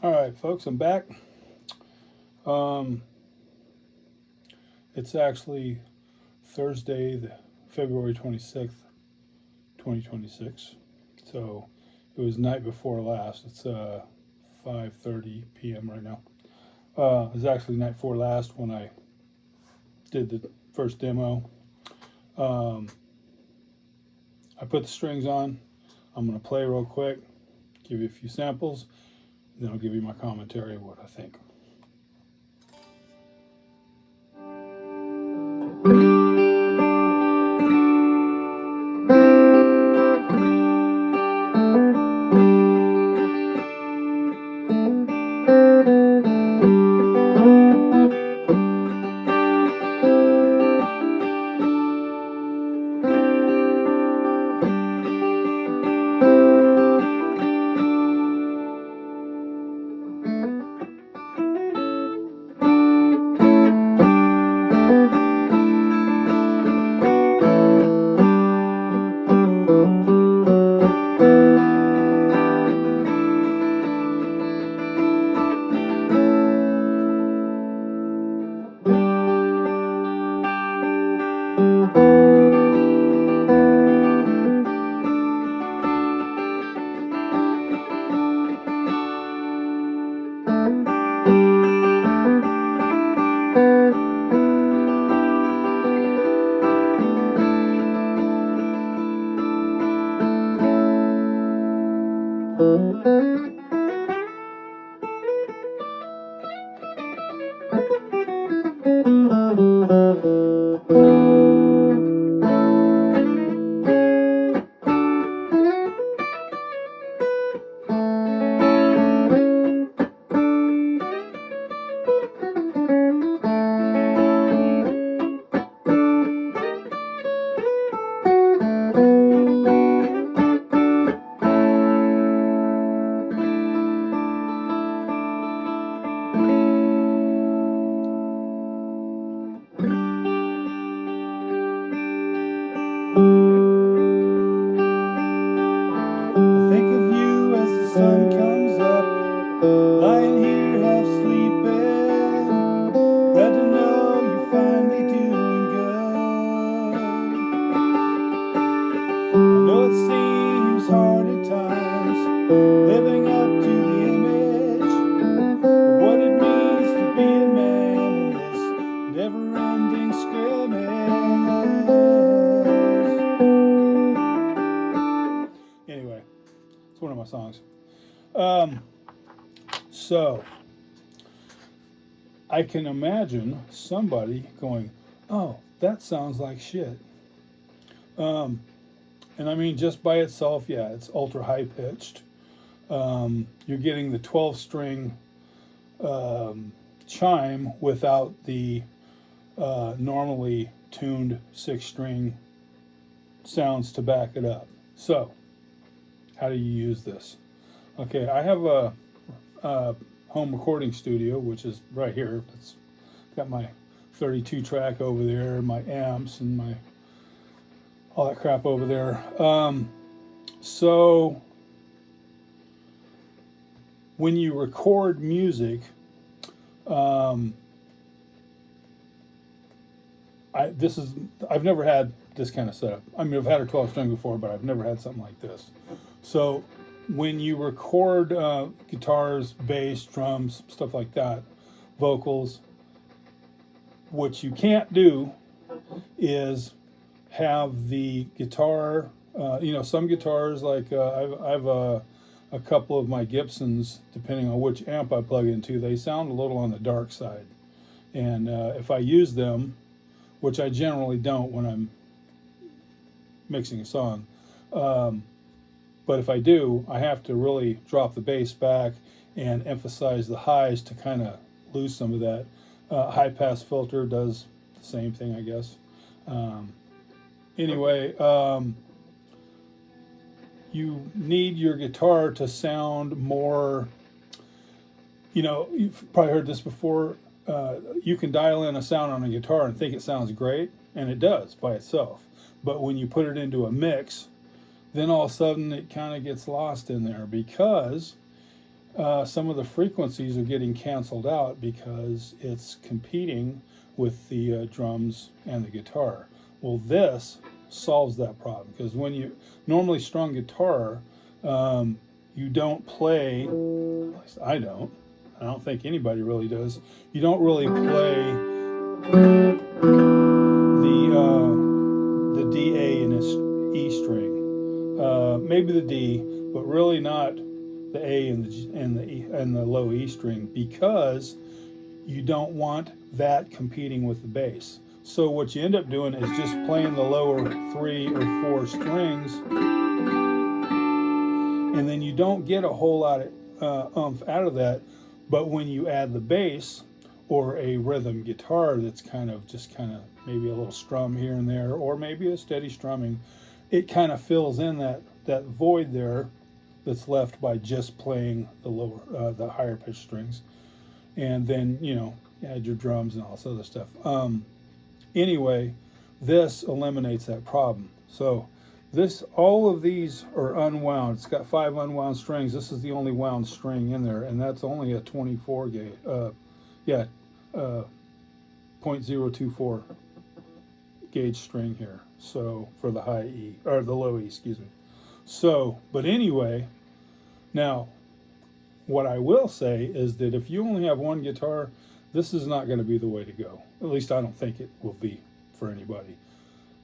All right, folks, I'm back. Um, it's actually Thursday, February 26th, 2026. So it was night before last. It's 5:30 p.m. right now. It was actually night before last when I did the first demo. Um, I put the strings on. I'm going to play real quick, give you a few samples, and then I'll give you my commentary of what I think. Anyway, it's one of my songs. So I can imagine somebody going, "Oh, that sounds like shit." And I mean, just by itself, yeah, it's ultra high pitched. You're getting the 12 string chime without the normally tuned 6 string sounds to back it up. So, how do you use this? Okay, I have a home recording studio, which is right here. It's got my 32 track over there, my amps, and my all that crap over there. So when you record music, I've never had this kind of setup. I mean, I've had a 12 string before, but I've never had something like this. So when you record guitars, bass, drums, stuff like that, vocals, what you can't do is have the guitar, some guitars, like I've a couple of my Gibsons, depending on which amp I plug into, they sound a little on the dark side. And if I use them, which I generally don't when I'm mixing a song, but if I do, I have to really drop the bass back and emphasize the highs to kind of lose some of that. High pass filter does the same thing, I guess. Anyway, you need your guitar to sound more, you've probably heard this before. You can dial in a sound on a guitar and think it sounds great, and it does by itself. But when you put it into a mix, then all of a sudden it kind of gets lost in there because some of the frequencies are getting canceled out because it's competing with the drums and the guitar. Well, this solves that problem, because when you normally strung guitar, you don't play, at least I don't think anybody really does, you don't really play the D, A, and E string. Maybe the D, but really not the A and the E and the low E string, because you don't want that competing with the bass. So what you end up doing is just playing the lower 3 or 4 strings, and then you don't get a whole lot of oomph out of that. But when you add the bass or a rhythm guitar that's kind of maybe a little strum here and there, or maybe a steady strumming, it kind of fills in that void there that's left by just playing the higher pitched strings. And then, add your drums and all this other stuff. Anyway, this eliminates that problem. So all of these are unwound. It's got 5 unwound strings. This is the only wound string in there, and that's only a 24 gauge. 0.024 gauge string here. So for the high E, or the low E, excuse me. So, but anyway, now what I will say is that if you only have one guitar, this is not going to be the way to go. At least I don't think it will be for anybody,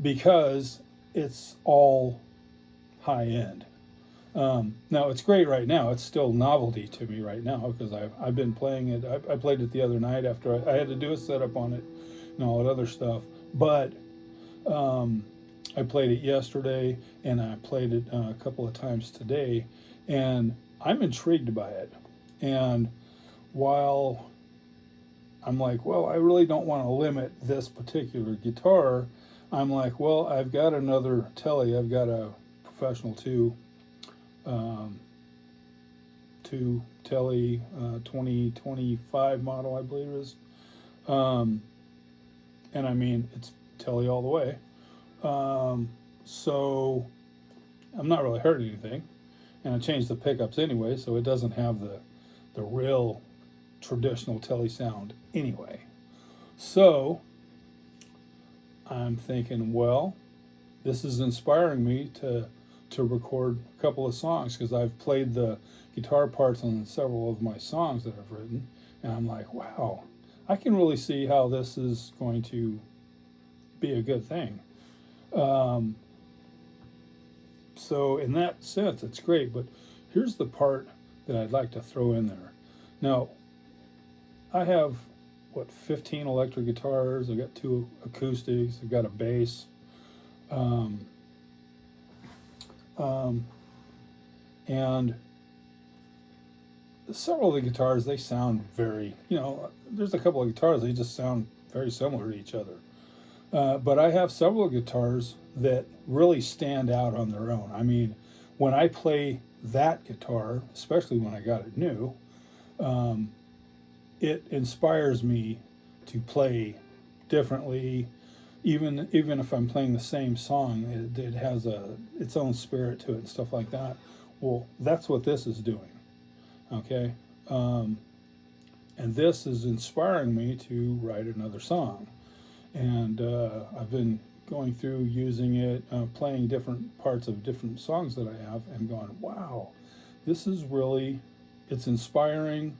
because it's all high end. Now it's great right now. It's still novelty to me right now, because I've been playing it. I played it the other night after I had to do a setup on it and all that other stuff. But I played it yesterday, and I played it a couple of times today, and I'm intrigued by it. And while I'm like, well, I really don't want to limit this particular guitar, I'm like, well, I've got another Tele. I've got a Professional 2 Tele 2025 model, I believe it is. And I mean, it's Tele all the way. So I'm not really hurting anything. And I changed the pickups anyway, so it doesn't have the real traditional Tele sound anyway. So I'm thinking, well, this is inspiring me to record a couple of songs, because I've played the guitar parts on several of my songs that I've written, and I'm like, wow, I can really see how this is going to be a good thing. So in that sense, it's great. But here's the part that I'd like to throw in there. Now, I have 15 electric guitars. I've got 2 acoustics. I've got a bass. And several of the guitars, they sound very, there's a couple of guitars, they just sound very similar to each other. But I have several guitars that really stand out on their own. I mean, when I play that guitar, especially when I got it new, it inspires me to play differently. Even if I'm playing the same song, it has its own spirit to it and stuff like that. Well, that's what this is doing. Okay, and this is inspiring me to write another song. And I've been going through using it, playing different parts of different songs that I have, and going, wow, this is really, it's inspiring,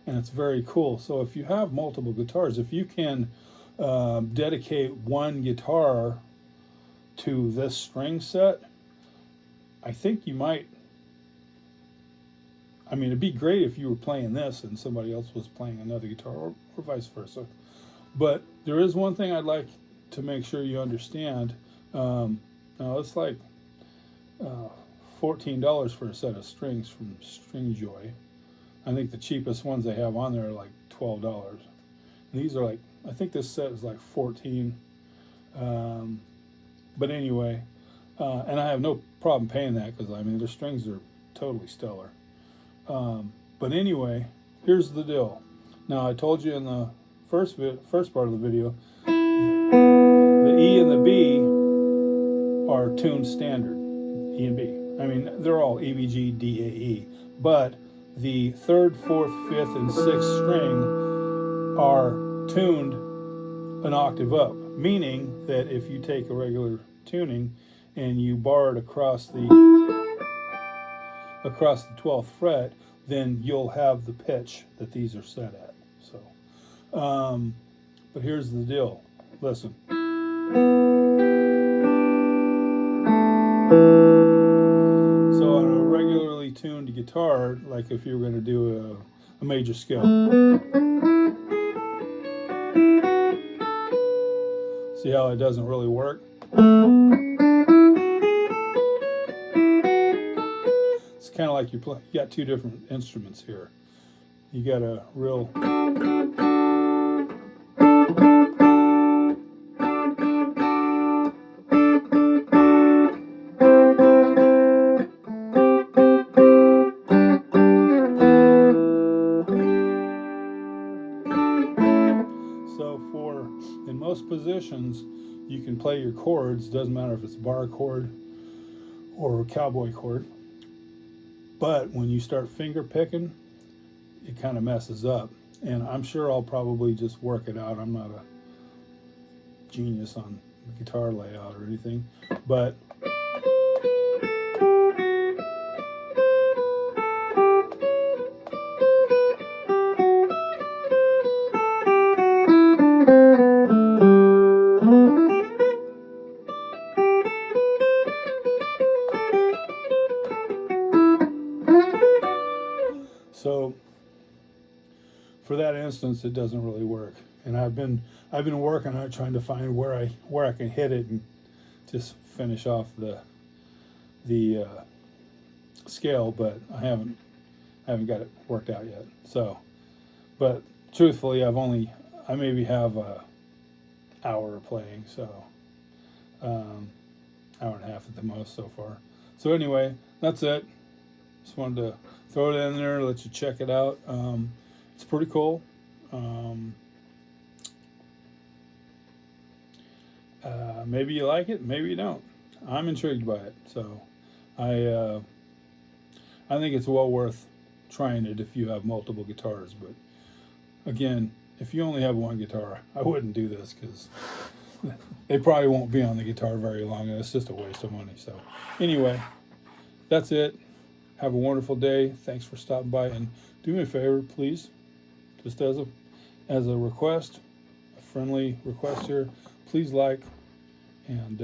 and it's very cool. So if you have multiple guitars, if you can dedicate one guitar to this string set, I think you might. I mean, it'd be great if you were playing this and somebody else was playing another guitar, or vice versa. But there is one thing I'd like to make sure you understand. Now, it's like $14 for a set of strings from StringJoy. I think the cheapest ones they have on there are like $12. And these are like, I think this set is like $14. But anyway, and I have no problem paying that, because I mean, their strings are totally stellar. But anyway, here's the deal. Now, I told you in the first part of the video, the E and the B are tuned standard, E and B. I mean, they're all E, B, G, D, A, E, but the 3rd, 4th, 5th, and 6th string are tuned an octave up, meaning that if you take a regular tuning and you bar it across the 12th fret, then you'll have the pitch that these are set at. So, but here's the deal. Listen. So on a regularly tuned guitar, like if you were going to do a major scale, see how it doesn't really work? It's kind of like you got two different instruments here. You got a real... in most positions, you can play your chords. Doesn't matter if it's a bar chord or a cowboy chord. But when you start finger picking, it kind of messes up. And I'm sure I'll probably just work it out. I'm not a genius on guitar layout or anything, but so for that instance, it doesn't really work. And I've been working on it, trying to find where I can hit it and just finish off the scale, but I haven't got it worked out yet. So, but truthfully, I maybe have a hour of playing, so hour and a half at the most so far. So anyway, that's it. Just wanted to throw it in there, let you check it out. It's pretty cool. Maybe you like it, maybe you don't. I'm intrigued by it, so I think it's well worth trying it if you have multiple guitars. But again, if you only have one guitar, I wouldn't do this, because they probably won't be on the guitar very long, and it's just a waste of money. So anyway, that's it. Have a wonderful day. Thanks for stopping by, and do me a favor, please, just as a request, a friendly request here, please like and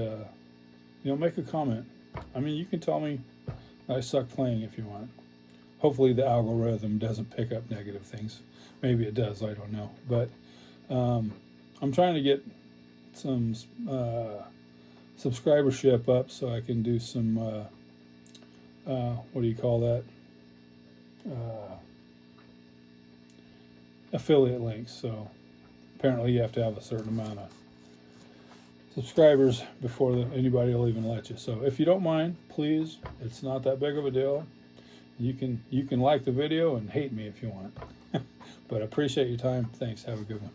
make a comment. I mean, you can tell me I suck playing if you want. Hopefully the algorithm doesn't pick up negative things. Maybe it does, I don't know. But I'm trying to get some subscribership up so I can do some what do you call that? Affiliate links. So apparently you have to have a certain amount of subscribers before anybody will even let you. So if you don't mind, please, it's not that big of a deal. You can like the video and hate me if you want. But I appreciate your time. Thanks. Have a good one.